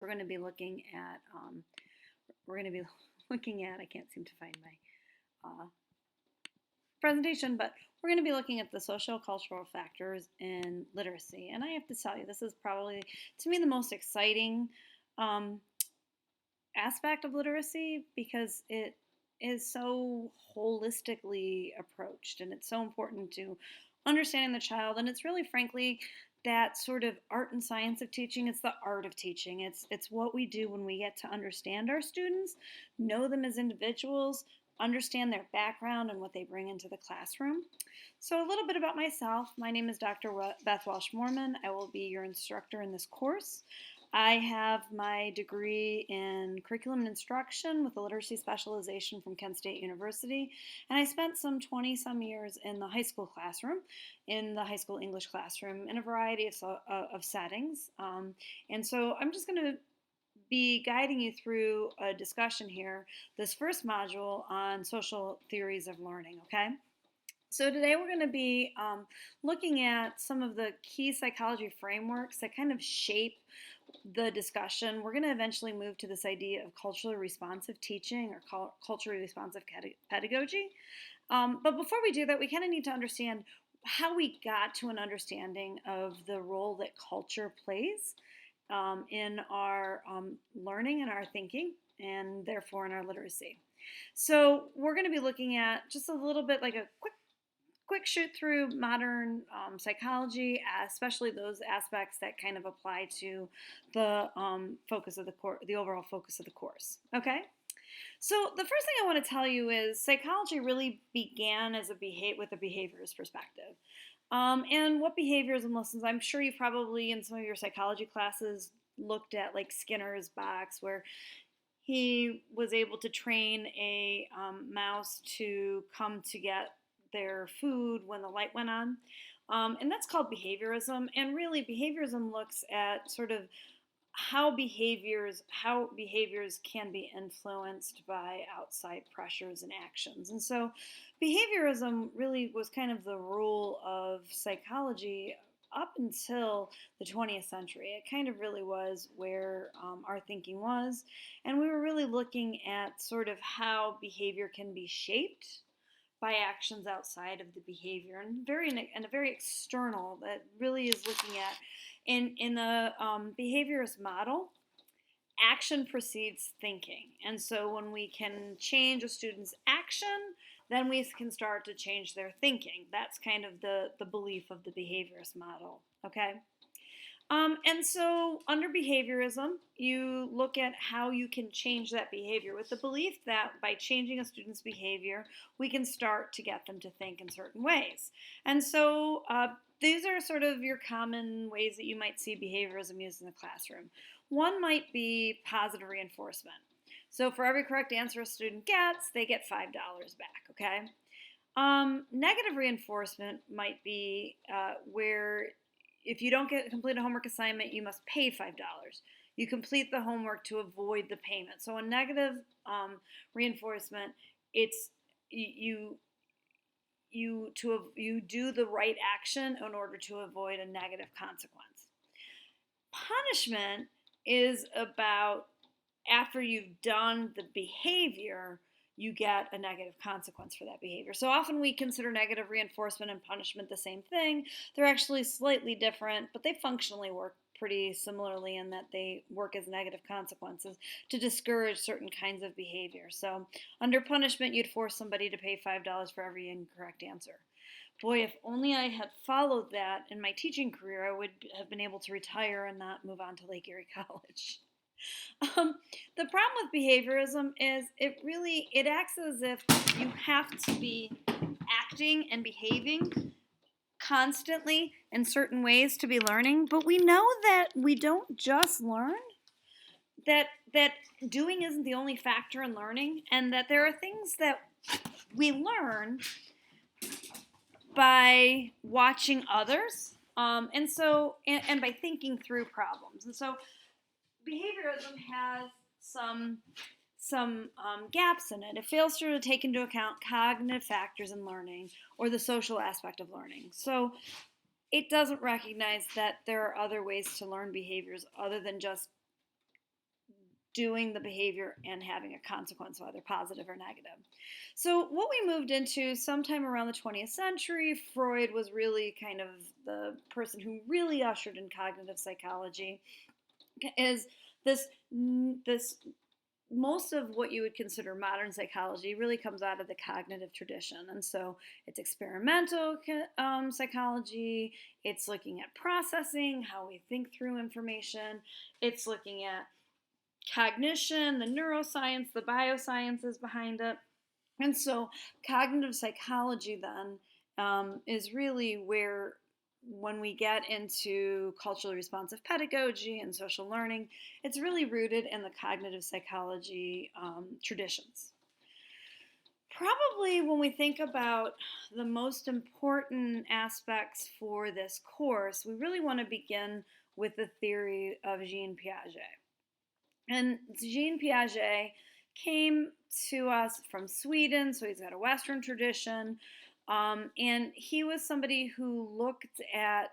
we're going to be looking at, we're going to be looking at, I can't seem to find my presentation, but we're going to be looking at the social-cultural factors in literacy. And I have to tell you, this is probably, to me, the most exciting um, aspect of literacy because it is so holistically approached and it's so important to understanding the child. And it's really, frankly, that sort of art and science of teaching. It's the art of teaching. It's what we do when we get to understand our students, know them as individuals, understand their background and what they bring into the classroom. So a little bit about myself. My name is Dr. Beth Walsh-Moorman. I will be your instructor in this course. I have my degree in curriculum and instruction with a literacy specialization from Kent State University, and I spent some 20-some years in the high school classroom, in the high school English classroom, in a variety of settings. And so I'm just going to be guiding you through a discussion here, this first module on social theories of learning, okay? So today we're going to be looking at some of the key psychology frameworks that kind of shape the discussion. We're going to eventually move to this idea of culturally responsive teaching or culturally responsive pedagogy. But before we do that, we kind of need to understand how we got to an understanding of the role that culture plays in our learning and our thinking, and therefore in our literacy. So we're going to be looking at just a little bit like a quick shoot through modern psychology, especially those aspects that kind of apply to the focus of the course, the overall focus of the course. Okay. So the first thing I want to tell you is psychology really began as with a behaviorist perspective. And what behaviorism lessons, I'm sure you've probably in some of your psychology classes looked at like Skinner's box, where he was able to train a mouse to come to get their food when the light went on. And that's called behaviorism. And really, behaviorism looks at sort of how behaviors can be influenced by outside pressures and actions. And so behaviorism really was kind of the rule of psychology up until the 20th century. It kind of really was where our thinking was, and we were really looking at sort of how behavior can be shaped by actions outside of the behavior, and a very external that really is looking at in the behaviorist model, action precedes thinking. And so when we can change a student's action, then we can start to change their thinking. That's kind of the belief of the behaviorist model, okay? And so under behaviorism, you look at how you can change that behavior with the belief that by changing a student's behavior, we can start to get them to think in certain ways. And so these are sort of your common ways that you might see behaviorism used in the classroom. One might be positive reinforcement. So for every correct answer a student gets, they get $5 back, okay? Negative reinforcement might be where if you don't complete a homework assignment, you must pay $5. You complete the homework to avoid the payment. So in negative reinforcement, it's you do the right action in order to avoid a negative consequence. Punishment is about after you've done the behavior, you get a negative consequence for that behavior. So often we consider negative reinforcement and punishment the same thing. They're actually slightly different, but they functionally work pretty similarly in that they work as negative consequences to discourage certain kinds of behavior. So under punishment, you'd force somebody to pay $5 for every incorrect answer. Boy, if only I had followed that in my teaching career, I would have been able to retire and not move on to Lake Erie College. The problem with behaviorism is it acts as if you have to be acting and behaving constantly in certain ways to be learning, but we know that we don't just learn, that doing isn't the only factor in learning, and that there are things that we learn by watching others, and by thinking through problems. And so behaviorism has some gaps in it. It fails to take into account cognitive factors in learning or the social aspect of learning. So it doesn't recognize that there are other ways to learn behaviors other than just doing the behavior and having a consequence, whether positive or negative. So, what we moved into sometime around the 20th century, Freud was really kind of the person who really ushered in cognitive psychology, is this most of what you would consider modern psychology really comes out of the cognitive tradition. And so it's experimental psychology, it's looking at processing, how we think through information, it's looking at cognition, the neuroscience, the biosciences behind it. And so cognitive psychology then is really where, when we get into culturally responsive pedagogy and social learning, it's really rooted in the cognitive psychology traditions. Probably when we think about the most important aspects for this course, we really want to begin with the theory of Jean Piaget. And Jean Piaget came to us from Sweden, so he's got a Western tradition. And he was somebody who looked at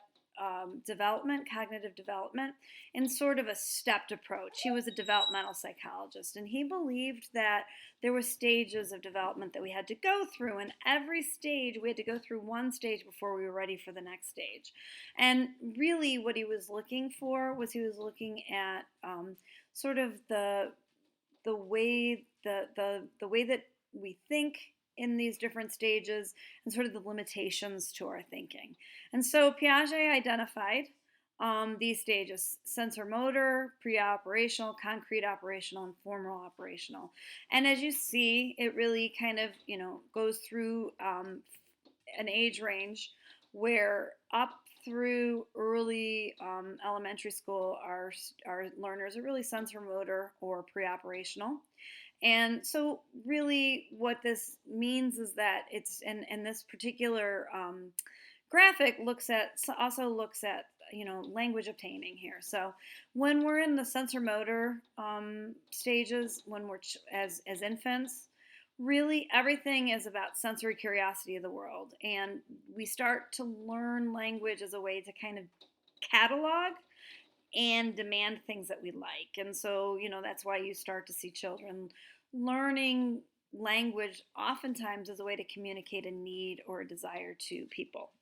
development, cognitive development, in sort of a stepped approach. He was a developmental psychologist, and he believed that there were stages of development that we had to go through, and every stage, we had to go through one stage before we were ready for the next stage. And really what he was looking for was he was looking at sort of the way the way that we think in these different stages and sort of the limitations to our thinking. And so Piaget identified these stages: sensor motor, pre-operational, concrete operational, and formal operational. And as you see, it really kind of, goes through an age range where up through early elementary school, our learners are really sensor motor or pre-operational. And so really what this means is that it's, and this particular graphic also looks at language obtaining here. So when we're in the sensor motor stages, when we're as infants, really everything is about sensory curiosity of the world, and we start to learn language as a way to kind of catalog and demand things that we like. And so, that's why you start to see children learning language oftentimes as a way to communicate a need or a desire to people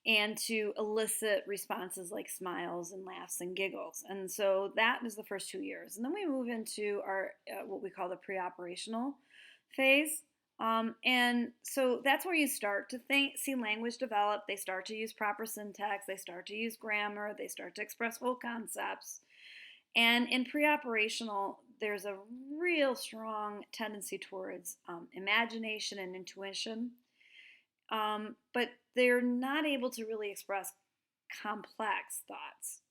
and to elicit responses like smiles and laughs and giggles. And so that is the first 2 years. And then we move into our what we call the pre-operational phase. And so that's where you start to see language develop. They start to use proper syntax. They start to use grammar. They start to express whole concepts. And in pre-operational, there's a real strong tendency towards imagination and intuition. But they're not able to really express complex thoughts.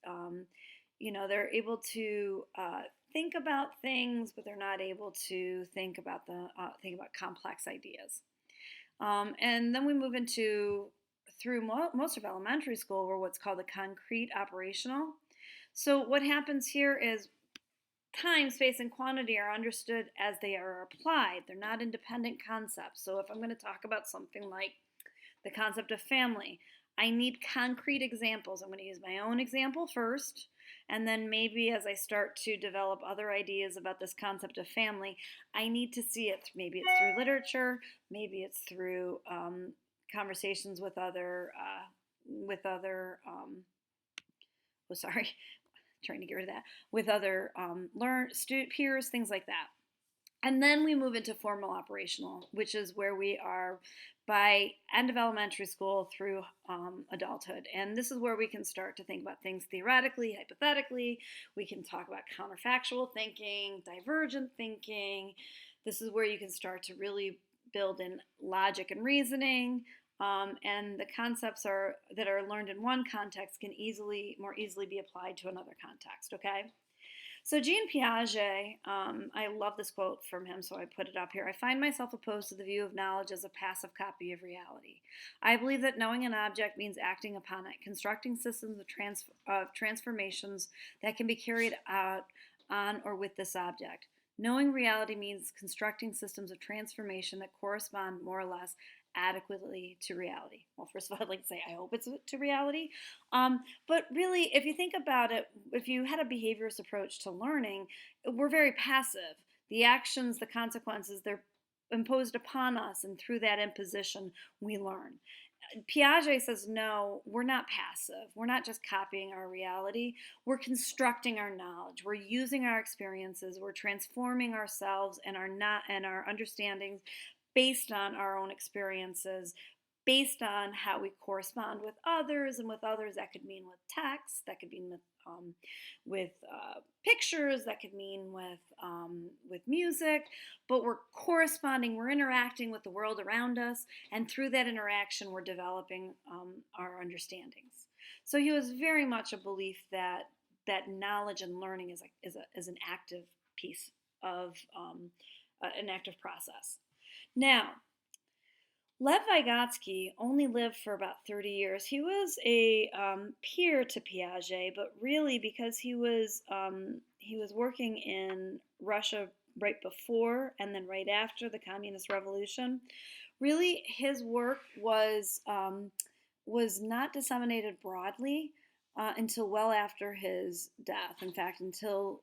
They're able to think about things, but they're not able to think about complex ideas. And then we move through most of elementary school, where what's called the concrete operational. So what happens here is time, space, and quantity are understood as they are applied. They're not independent concepts. So if I'm going to talk about something like the concept of family, I need concrete examples. I'm going to use my own example first, and then maybe as I start to develop other ideas about this concept of family, I need to see it. Maybe it's through literature, maybe it's through conversations with other trying to get rid of that, with other peers, things like that. And then we move into formal operational, which is where we are by end of elementary school through adulthood. And this is where we can start to think about things theoretically, hypothetically. We can talk about counterfactual thinking, divergent thinking. This is where you can start to really build in logic and reasoning. And the concepts that are learned in one context can more easily be applied to another context, okay? So Jean Piaget, I love this quote from him, so I put it up here. I find myself opposed to the view of knowledge as a passive copy of reality. I believe that knowing an object means acting upon it, constructing systems of transformations that can be carried out on or with this object. Knowing reality means constructing systems of transformation that correspond more or less adequately to reality. Well, first of all, I'd like to say I hope it's to reality. But really, if you think about it, if you had a behaviorist approach to learning, we're very passive. The actions, the consequences, they're imposed upon us, and through that imposition, we learn. Piaget says, no, we're not passive. We're not just copying our reality. We're constructing our knowledge. We're using our experiences. We're transforming ourselves and our understandings based on our own experiences, based on how we correspond with others, and with others that could mean with text, that could mean with pictures, that could mean with music, but we're corresponding, we're interacting with the world around us, and through that interaction, we're developing our understandings. So he was very much a belief that knowledge and learning is an active piece of an active process. Now, Lev Vygotsky only lived for about 30 years. He was a peer to Piaget, but really because he was working in Russia right before and then right after the Communist Revolution. Really, his work was not disseminated broadly until well after his death. In fact, until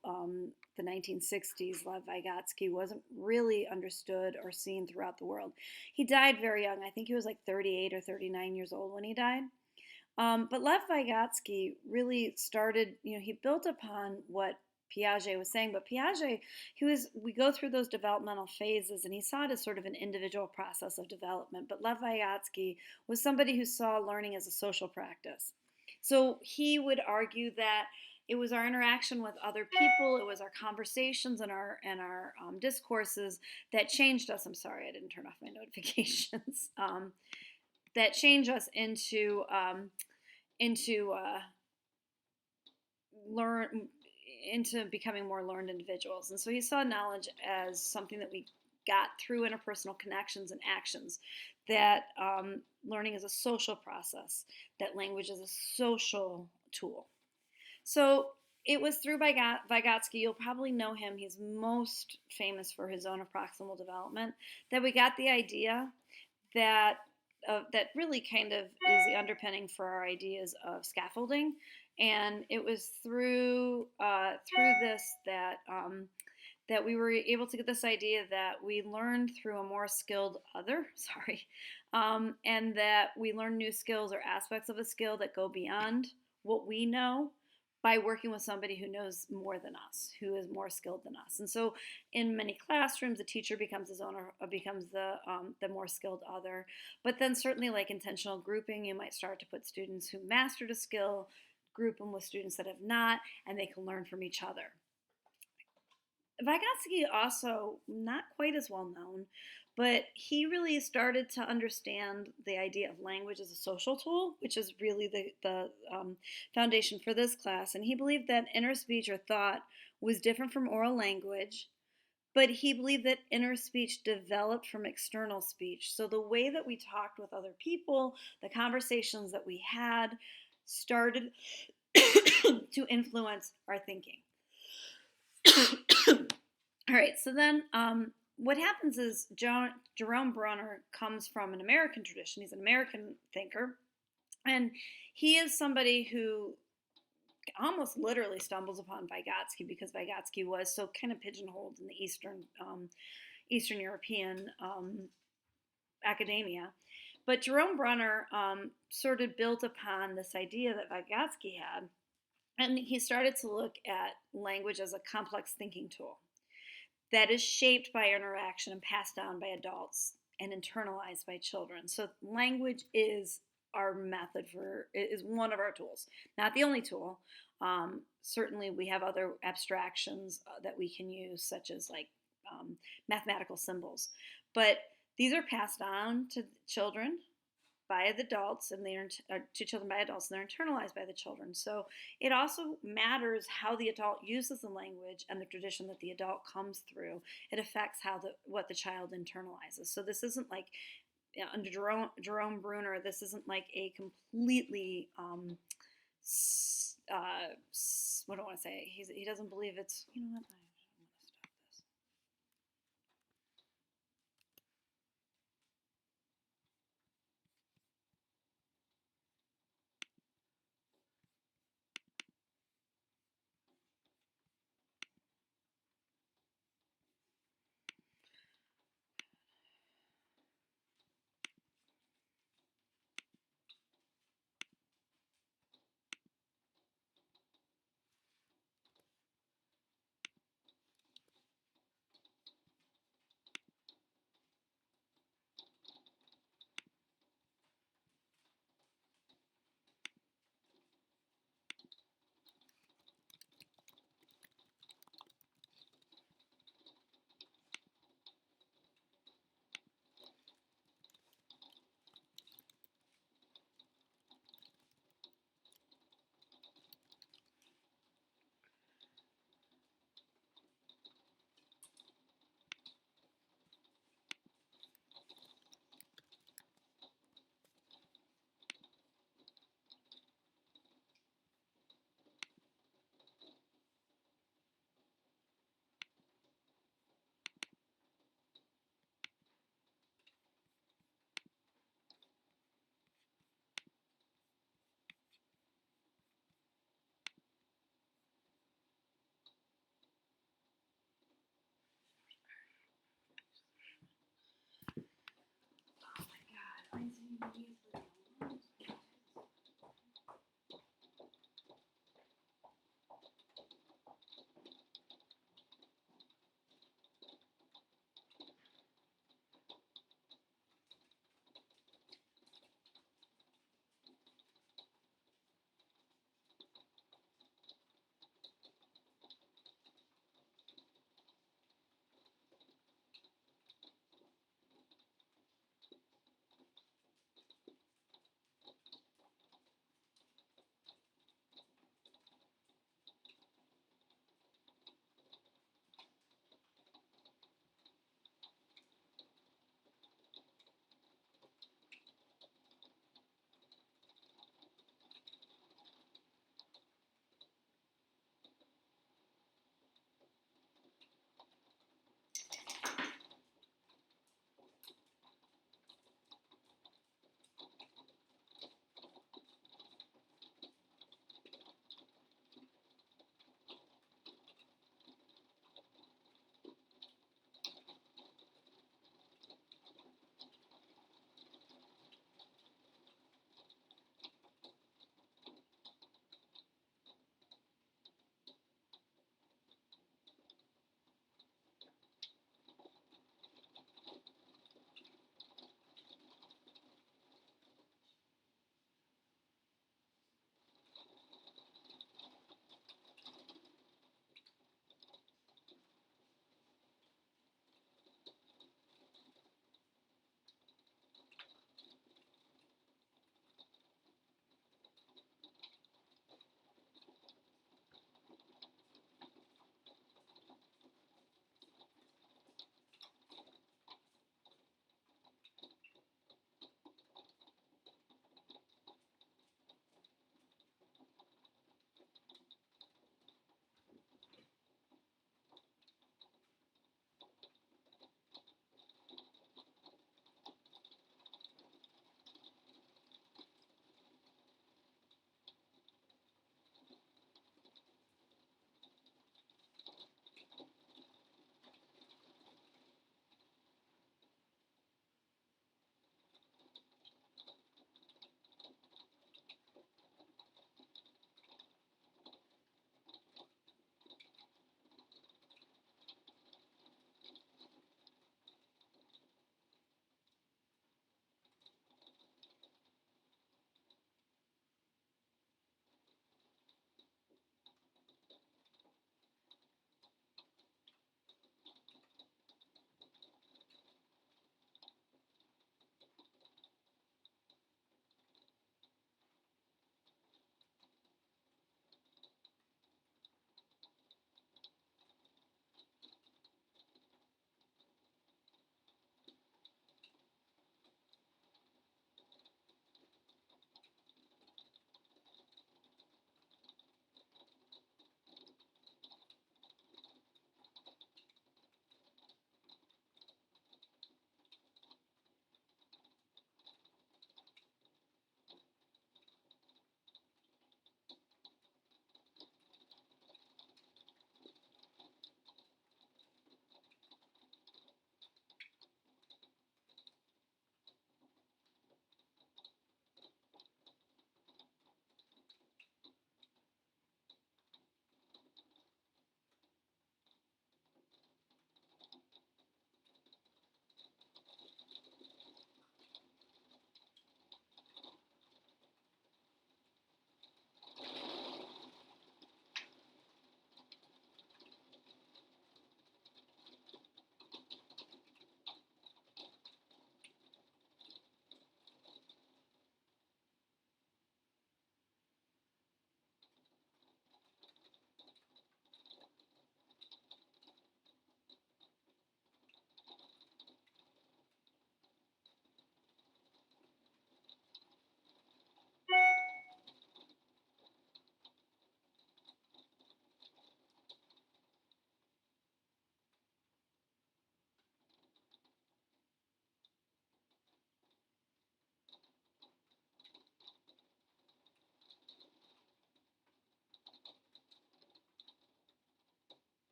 the 1960s, Lev Vygotsky wasn't really understood or seen throughout the world. He died very young. I think he was like 38 or 39 years old when he died. But Lev Vygotsky really started, he built upon what Piaget was saying, but Piaget, we go through those developmental phases, and he saw it as sort of an individual process of development. But Lev Vygotsky was somebody who saw learning as a social practice. So he would argue that it was our interaction with other people, it was our conversations and our discourses that changed us. I'm sorry, I didn't turn off my notifications. That changed us into becoming more learned individuals. And so he saw knowledge as something that we got through interpersonal connections and actions, that learning is a social process, that language is a social tool. So it was through Vygotsky, you'll probably know him, he's most famous for his zone of proximal development, that we got the idea that really kind of is the underpinning for our ideas of scaffolding. And it was through this that we were able to get this idea that we learned through a more skilled other, and that we learn new skills or aspects of a skill that go beyond what we know by working with somebody who knows more than us, who is more skilled than us. And so in many classrooms, the teacher becomes the more skilled other. But then certainly, like intentional grouping, you might start to put students who mastered a skill, group them with students that have not, and they can learn from each other. Vygotsky also, not quite as well known, but he really started to understand the idea of language as a social tool, which is really the foundation for this class. And he believed that inner speech or thought was different from oral language, but he believed that inner speech developed from external speech. So the way that we talked with other people, the conversations that we had, started to influence our thinking. All right, so then what happens is Jerome Bruner comes from an American tradition. He's an American thinker, and he is somebody who almost literally stumbles upon Vygotsky because Vygotsky was so kind of pigeonholed in the Eastern European academia. But Jerome Bruner sort of built upon this idea that Vygotsky had, and he started to look at language as a complex thinking tool that is shaped by interaction and passed down by adults and internalized by children. So language is our method is one of our tools, not the only tool. Certainly we have other abstractions that we can use, such as like mathematical symbols. But these are passed on to children by the adults, and to children by adults, and they're internalized by the children. So it also matters how the adult uses the language and the tradition that the adult comes through. It affects what the child internalizes. So this isn't like, under Jerome Bruner, this isn't like a completely what do I want to say? He doesn't believe it's, you know what? I'm going to stop this.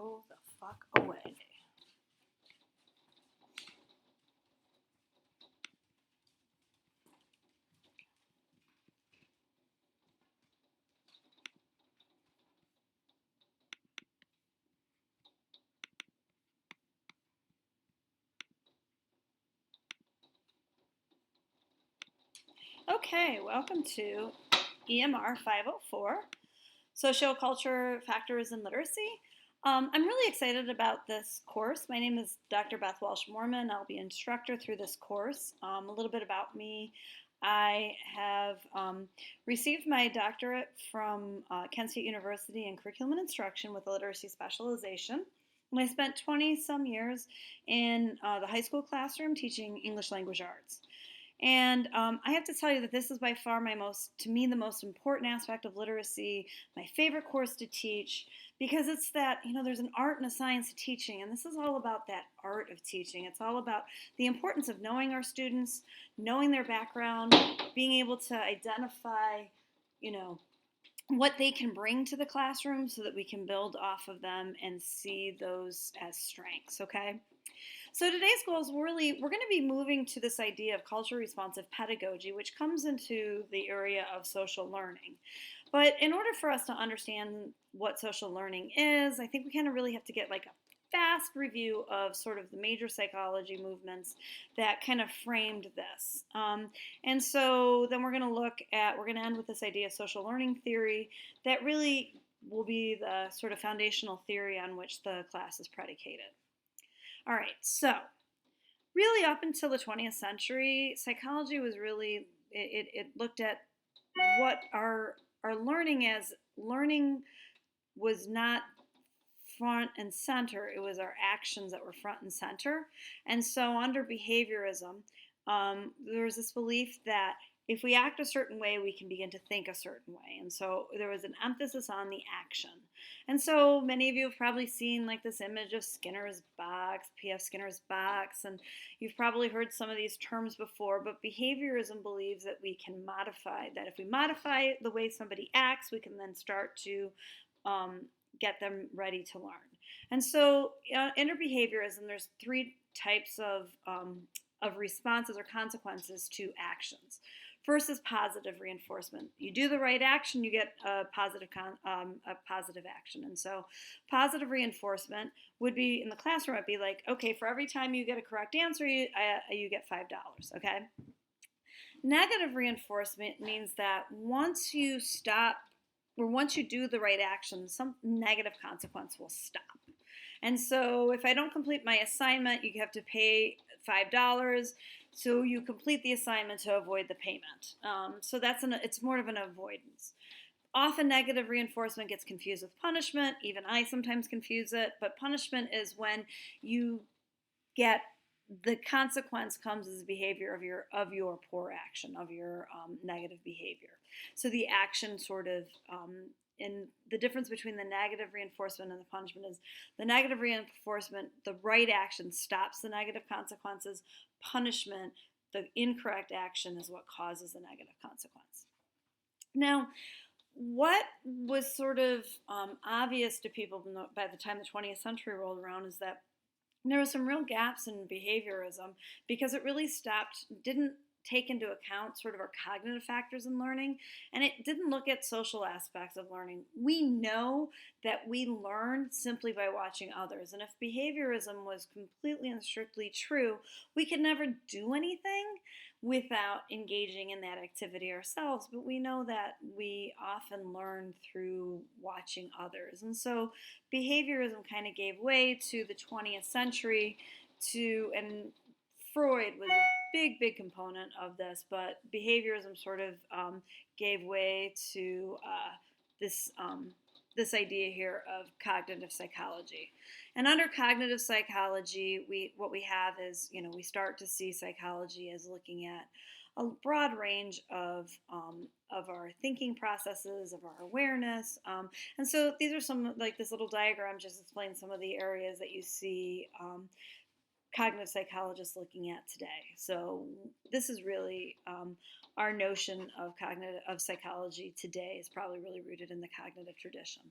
go the fuck away. Okay, welcome to EMR 504, Socioculture Factors in Literacy. I'm really excited about this course. My name is Dr. Beth Walsh-Moorman. I'll be instructor through this course. A little bit about me. I have received my doctorate from Kent State University in Curriculum and Instruction with a literacy specialization. And I spent 20 some years in the high school classroom teaching English language arts. And I have to tell you that this is by far to me, the most important aspect of literacy, my favorite course to teach, because it's that, there's an art and a science to teaching, and this is all about that art of teaching. It's all about the importance of knowing our students, knowing their background, being able to identify, what they can bring to the classroom so that we can build off of them and see those as strengths, okay? So today's goal is we're going to be moving to this idea of culture responsive pedagogy, which comes into the area of social learning. But in order for us to understand what social learning is, I think we kind of really have to get like a fast review of sort of the major psychology movements that kind of framed this. And so then we're going to end with this idea of social learning theory that really will be the sort of foundational theory on which the class is predicated. All right, so really up until the 20th century, psychology was really, it looked at what our learning was not front and center, it was our actions that were front and center. And so under behaviorism, there was this belief that if we act a certain way, we can begin to think a certain way. And so there was an emphasis on the action. And so many of you have probably seen like this image of Skinner's box, P.F. Skinner's box, and you've probably heard some of these terms before, but behaviorism believes that we can if we modify the way somebody acts, we can then start to get them ready to learn. And so in behaviorism, there's three types of responses or consequences to actions. First is positive reinforcement. You do the right action, you get a positive action. And so positive reinforcement would be, in the classroom, it'd be like, okay, for every time you get a correct answer, you get $5, okay? Negative reinforcement means that once you do the right action, some negative consequence will stop. And so if I don't complete my assignment, you have to pay $5. So you complete the assignment to avoid the payment. So it's more of an avoidance. Often negative reinforcement gets confused with punishment. Even I sometimes confuse it. But punishment is when you get the consequence comes as a behavior of your poor action, of your negative behavior. So the action sort of and the difference between the negative reinforcement and the punishment is the negative reinforcement, the right action stops the negative consequences. Punishment, the incorrect action, is what causes the negative consequence. Now, what was sort of obvious to people by the time the 20th century rolled around is that there were some real gaps in behaviorism because it really didn't take into account sort of our cognitive factors in learning, and it didn't look at social aspects of learning. We know that we learn simply by watching others, and if behaviorism was completely and strictly true, we could never do anything without engaging in that activity ourselves, but we know that we often learn through watching others. And so behaviorism kind of gave way to the 20th century and Freud was a big component of this, but behaviorism sort of gave way to this idea here of cognitive psychology. And under cognitive psychology, what we have is, we start to see psychology as looking at a broad range of our thinking processes, of our awareness. And so these are some, like this little diagram just explains some of the areas that you see cognitive psychologists looking at today. So this is really our notion of psychology today is probably really rooted in the cognitive tradition.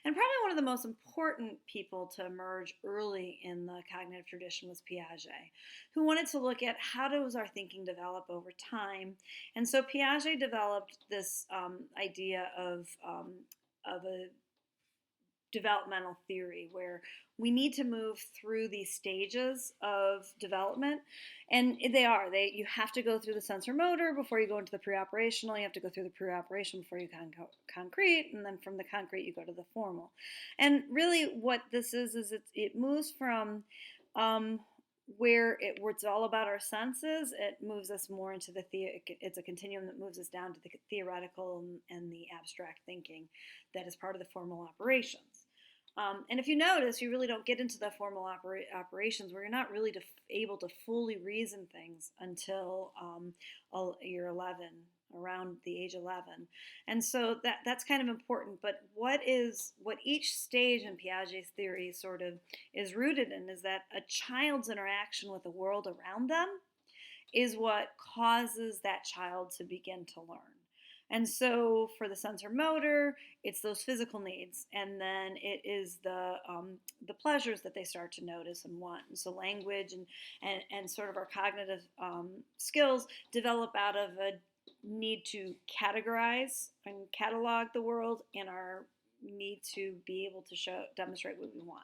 And probably one of the most important people to emerge early in the cognitive tradition was Piaget, who wanted to look at how does our thinking develop over time. And so Piaget developed this idea of a developmental theory where we need to move through these stages of development, and they you have to go through the sensor motor before you go into the pre-operational, you have to go through the pre-operation before you concrete, and then from the concrete you go to the formal. And really what this is it moves from where it's all about our senses, it moves us more into it's a continuum that moves us down to the theoretical and the abstract thinking that is part of the formal operations. And if you notice, you really don't get into the formal operations where you're not really able to fully reason things until you're 11, around the age 11. And so that's kind of important. But what each stage in Piaget's theory sort of is rooted in is that a child's interaction with the world around them is what causes that child to begin to learn. And so for the sensor motor, it's those physical needs, and then it is the pleasures that they start to notice and want. And so language and sort of our cognitive skills develop out of a need to categorize and catalog the world, and our need to be able to demonstrate what we want.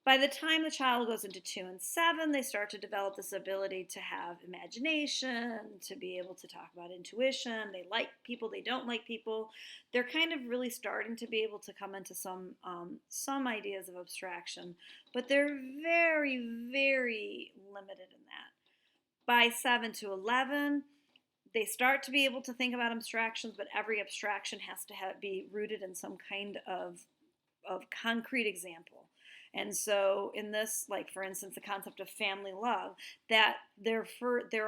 By the time the child goes into 2 and 7, they start to develop this ability to have imagination, to be able to talk about intuition. They like people, they don't like people. They're kind of really starting to be able to come into some ideas of abstraction, but they're very, very limited in that. By 7 to 11, they start to be able to think about abstractions, but every abstraction has to be rooted in some kind of concrete example. And so in this, like for instance, the concept of family love, that their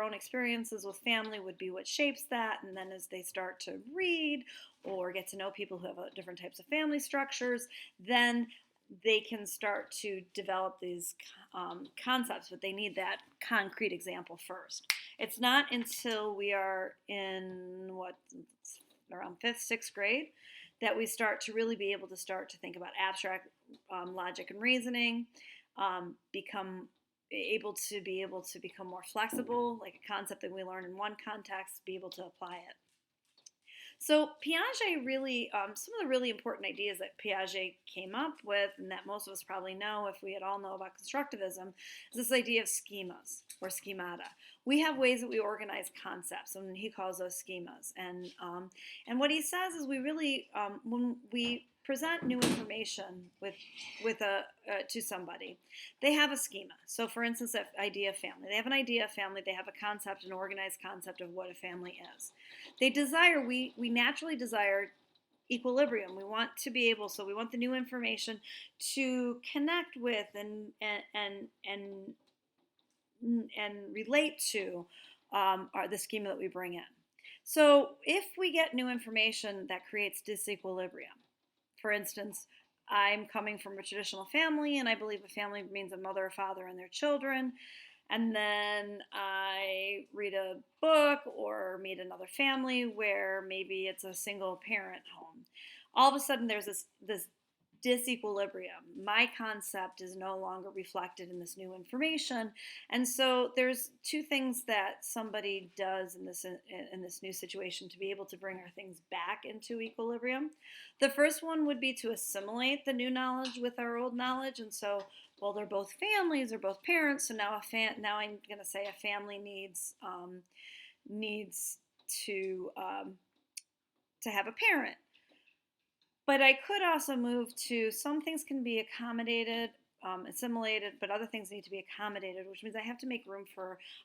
own experiences with family would be what shapes that. And then as they start to read or get to know people who have different types of family structures, then they can start to develop these concepts, but they need that concrete example first. It's not until we are in around 5th, 6th grade that we start to really be able to think about abstract logic and reasoning, become able to become more flexible, like a concept that we learn in one context, be able to apply it. So Piaget really, some of the really important ideas that Piaget came up with, and that most of us probably know if we at all know about constructivism, is this idea of schemas or schemata. We have ways that we organize concepts, and he calls those schemas. And what he says is we really, when we present new information to somebody, they have a schema. So for instance, that idea of family. They have an idea of family. They have a concept, an organized concept of what a family is. We naturally desire equilibrium. We want to be able, so we want the new information to connect with and relate to the schema that we bring in. So if we get new information that creates disequilibrium, for instance, I'm coming from a traditional family, and I believe a family means a mother, a father, and their children. And then I read a book or meet another family where maybe it's a single parent home. All of a sudden, there's this disequilibrium. My concept is no longer reflected in this new information. And so there's two things that somebody does in this new situation to be able to bring our things back into equilibrium. The first one would be to assimilate the new knowledge with our old knowledge. And so, well, they're both families, they're both parents. So now I'm going to say a family needs to have a parent. But I could also move to some things can be accommodated, assimilated, but other things need to be accommodated, which means I have to make room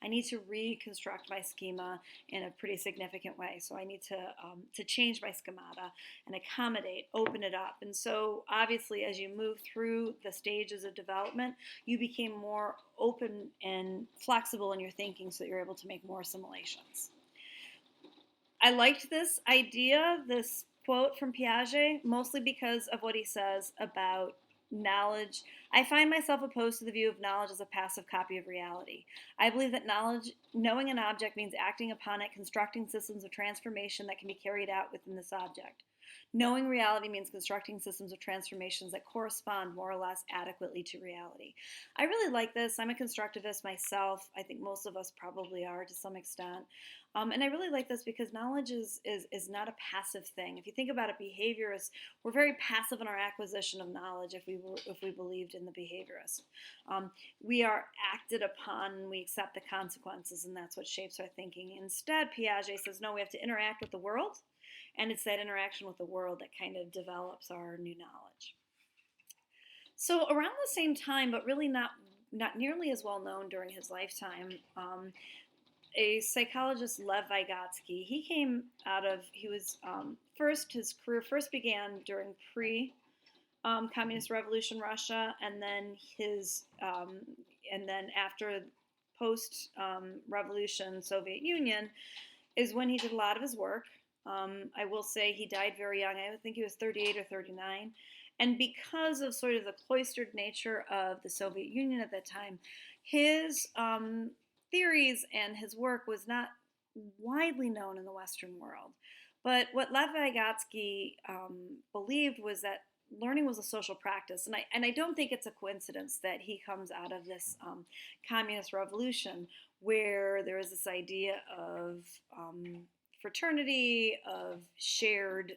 I need to reconstruct my schema in a pretty significant way. So I need to change my schemata and accommodate, open it up. And so obviously as you move through the stages of development, you became more open and flexible in your thinking so that you're able to make more assimilations. I liked this idea, this quote from Piaget, mostly because of what he says about knowledge. I find myself opposed to the view of knowledge as a passive copy of reality. I believe that knowing an object means acting upon it, constructing systems of transformation that can be carried out within this object. Knowing reality means constructing systems of transformations that correspond more or less adequately to reality. I really like this. I'm a constructivist myself. I think most of us probably are to some extent. And I really like this because knowledge is not a passive thing. If you think about it, behaviorists, we're very passive in our acquisition of knowledge if we believed in the behaviorist. We are acted upon, we accept the consequences, and that's what shapes our thinking. Instead, Piaget says, no, we have to interact with the world, and it's that interaction with the world that kind of develops our new knowledge. So around the same time, but really not nearly as well known during his lifetime, a psychologist, Lev Vygotsky, he was his career first began during communist revolution Russia, and then after post revolution Soviet Union is when he did a lot of his work. I will say he died very young. I think he was 38 or 39. And because of sort of the cloistered nature of the Soviet Union at that time, his theories and his work was not widely known in the Western world. But what Lev Vygotsky believed was that learning was a social practice, and I don't think it's a coincidence that he comes out of this communist revolution where there is this idea of fraternity, of shared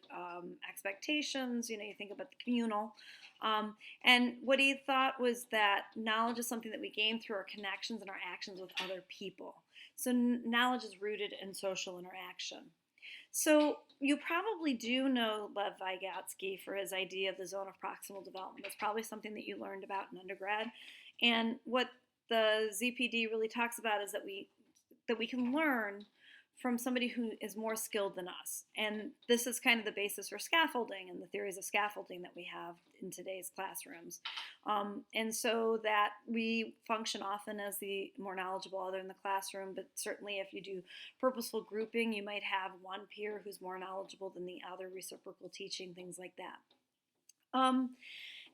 expectations. You know, you think about the communal. And what he thought was that knowledge is something that we gain through our connections and our actions with other people. So knowledge is rooted in social interaction. So you probably do know Lev Vygotsky for his idea of the zone of proximal development. That's probably something that you learned about in undergrad. And what the ZPD really talks about is that we can learn from somebody who is more skilled than us. And this is kind of the basis for scaffolding and the theories of scaffolding that we have in today's classrooms. And so that we function often as the more knowledgeable other in the classroom, but certainly if you do purposeful grouping, you might have one peer who's more knowledgeable than the other, reciprocal teaching, things like that.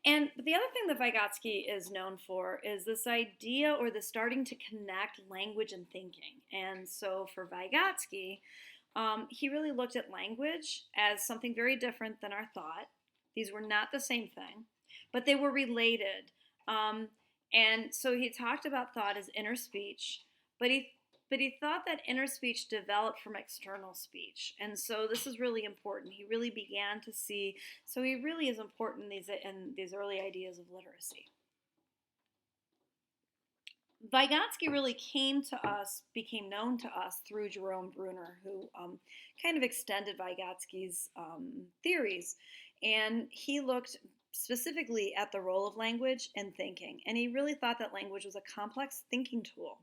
And the other thing that Vygotsky is known for is this idea or the starting to connect language and thinking. And so for Vygotsky, he really looked at language as something very different than our thought. These were not the same thing, but they were related. And so he talked about thought as inner speech, but he thought that inner speech developed from external speech. And so this is really important. He really began to see, so he really is important in these early ideas of literacy. Vygotsky really became known to us through Jerome Bruner, who kind of extended Vygotsky's theories. And he looked specifically at the role of language and thinking. And he really thought that language was a complex thinking tool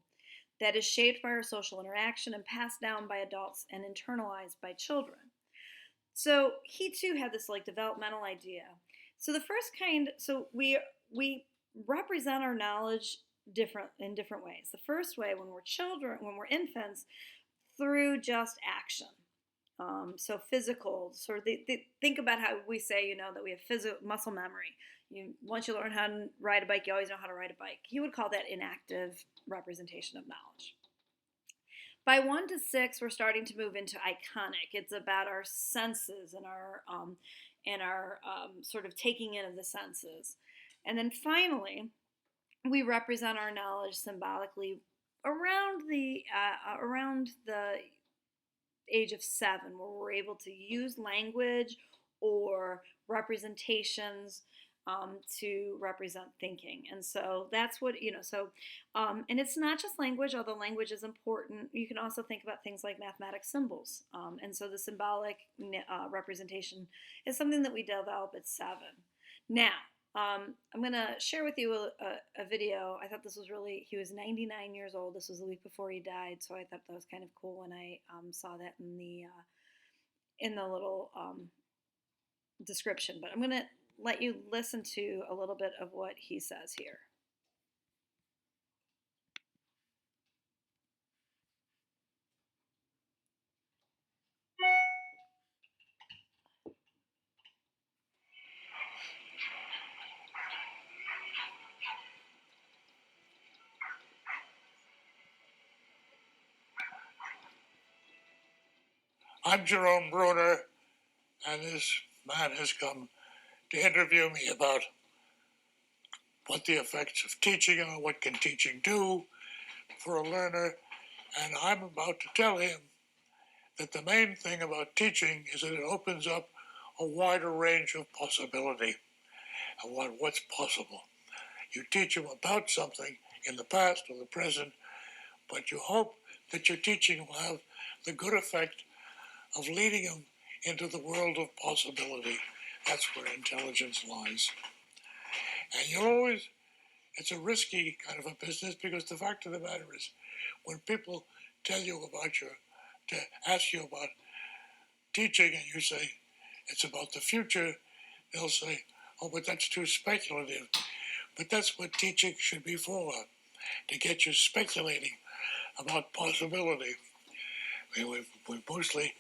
that is shaped by our social interaction and passed down by adults and internalized by children. So he too had this like developmental idea. So we represent our knowledge in different ways. The first way, when we're infants, through just action. So physical, sort of, think about how we say, you know, that we have muscle memory. Once you learn how to ride a bike, you always know how to ride a bike. He would call that inactive representation of knowledge. By 1 to 6, we're starting to move into iconic. It's about our senses and our sort of taking in of the senses. And then finally, we represent our knowledge symbolically around the age of 7, where we're able to use language or representations to represent thinking. And so that's what, and it's not just language, although language is important. You can also think about things like mathematic symbols. And so the symbolic representation is something that we develop at 7. Now, I'm going to share with you a video. I thought this was he was 99 years old. This was the week before he died, so I thought that was kind of cool when I saw that in the little description. But I'm going to let you listen to a little bit of what he says here. I'm Jerome Bruner, and this man has come to interview me about what the effects of teaching are, what can teaching do for a learner, and I'm about to tell him that the main thing about teaching is that it opens up a wider range of possibility and what's possible. You teach them about something in the past or the present, but you hope that your teaching will have the good effect of leading them into the world of possibility. That's where intelligence lies. And you'll always, it's a risky kind of a business because the fact of the matter is, when people tell you about to ask you about teaching and you say it's about the future, they'll say, oh, but that's too speculative. But that's what teaching should be for, to get you speculating about possibility. We mostly,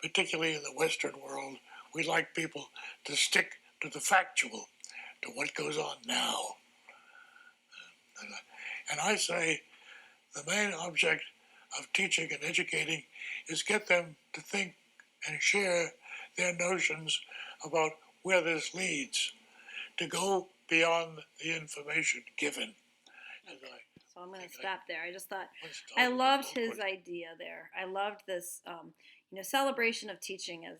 particularly in the Western world, we like people to stick to the factual, to what goes on now. And I say the main object of teaching and educating is get them to think and share their notions about where this leads, to go beyond the information given. Okay. So I'm going to stop there. I just thought I loved his idea there. I loved this, celebration of teaching as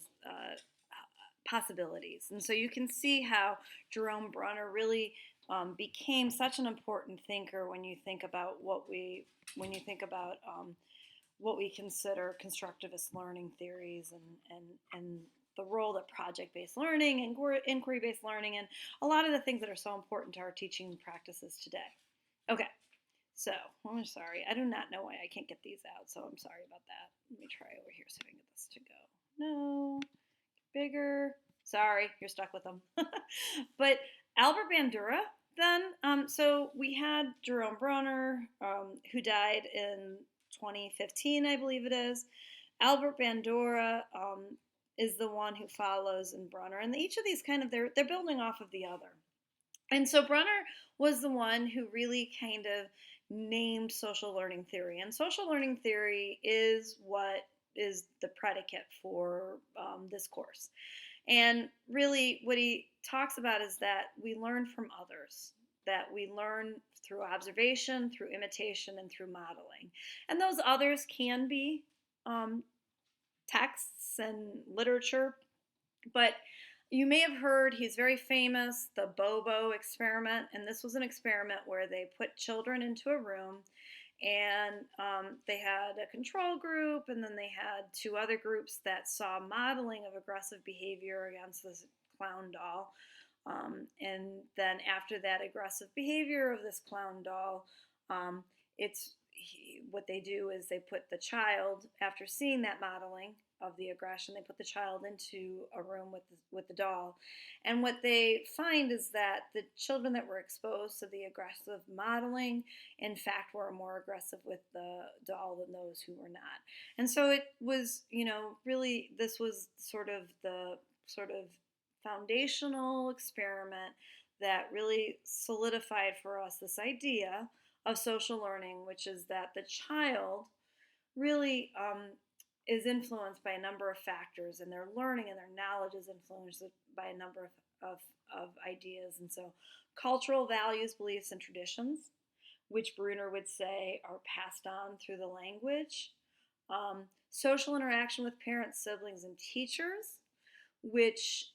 possibilities, and so you can see how Jerome Brunner really became such an important thinker when you think about what we consider constructivist learning theories and the role that project-based learning and inquiry-based learning and a lot of the things that are so important to our teaching practices today. Okay, so I'm sorry. I do not know why I can't get these out, so I'm sorry about that. Let me try over here so I can get this to go. No, bigger. Sorry, you're stuck with them. But Albert Bandura, then, so we had Jerome Brunner, who died in 2015, I believe it is. Albert Bandura is the one who follows in Brunner, and each of these kind of they're building off of the other. And so Brunner was the one who really kind of named social learning theory. And social learning theory is what is the predicate for this course. And really, what he talks about is that we learn from others, that we learn through observation, through imitation, and through modeling. And those others can be texts and literature, but you may have heard he's very famous, the Bobo experiment, and this was an experiment where they put children into a room and they had a control group and then they had two other groups that saw modeling of aggressive behavior against this clown doll. And then after that aggressive behavior of this clown doll, what they do is they put the child, after seeing that modeling of the aggression, they put the child into a room with the doll. And what they find is that the children that were exposed to the aggressive modeling, in fact, were more aggressive with the doll than those who were not. And so it was, really, this was sort of the foundational experiment that really solidified for us this idea of social learning, which is that the child really is influenced by a number of factors, and their learning and their knowledge is influenced by a number of ideas. And so, cultural values, beliefs, and traditions, which Bruner would say are passed on through the language, social interaction with parents, siblings, and teachers, which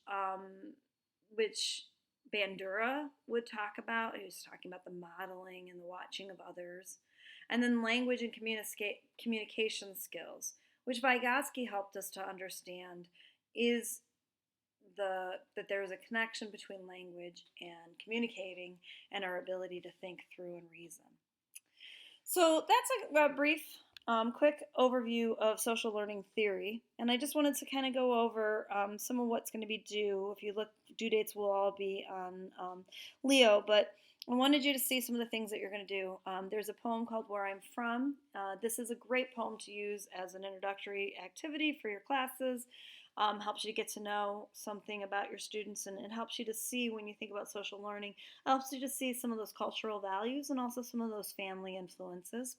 Bandura would talk about. He was talking about the modeling and the watching of others. And then language and communication skills, which Vygotsky helped us to understand is that there is a connection between language and communicating and our ability to think through and reason. So that's a brief, quick overview of social learning theory, and I just wanted to kind of go over some of what's going to be due. If you look, due dates will all be on Leo, but I wanted you to see some of the things that you're going to do. There's a poem called Where I'm From. This is a great poem to use as an introductory activity for your classes. Helps you to get to know something about your students, and it helps you to see, when you think about social learning, it helps you to see some of those cultural values and also some of those family influences.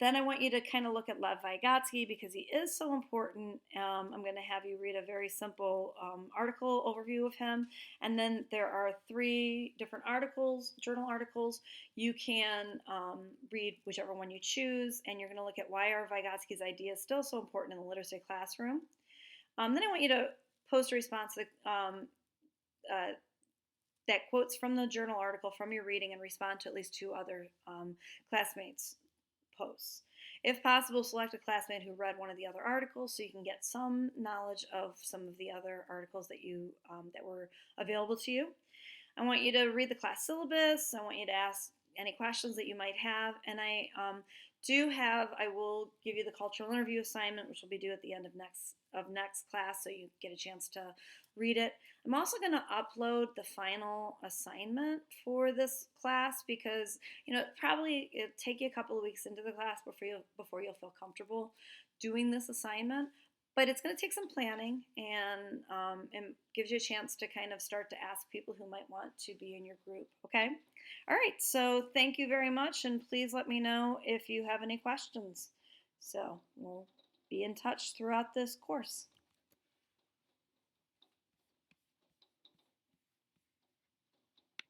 then I want you to kind of look at Lev Vygotsky because he is so important. I'm going to have you read a very simple article overview of him, and then there are 3 different articles, journal articles. You can read whichever one you choose, and you're going to look at why are Vygotsky's ideas still so important in the literacy classroom. Then I want you to post a response uh, that quotes from the journal article from your reading and respond to at least 2 other classmates' posts. If possible, select a classmate who read one of the other articles so you can get some knowledge of some of the other articles that were available to you. I want you to read the class syllabus. I want you to ask any questions that you might have, and I will give you the cultural interview assignment, which will be due at the end of next class, so you get a chance to read it. I'm also going to upload the final assignment for this class because it'll take you a couple of weeks into the class before you'll feel comfortable doing this assignment. But it's going to take some planning and gives you a chance to kind of start to ask people who might want to be in your group. Okay? All right. So thank you very much, and please let me know if you have any questions. So we'll be in touch throughout this course.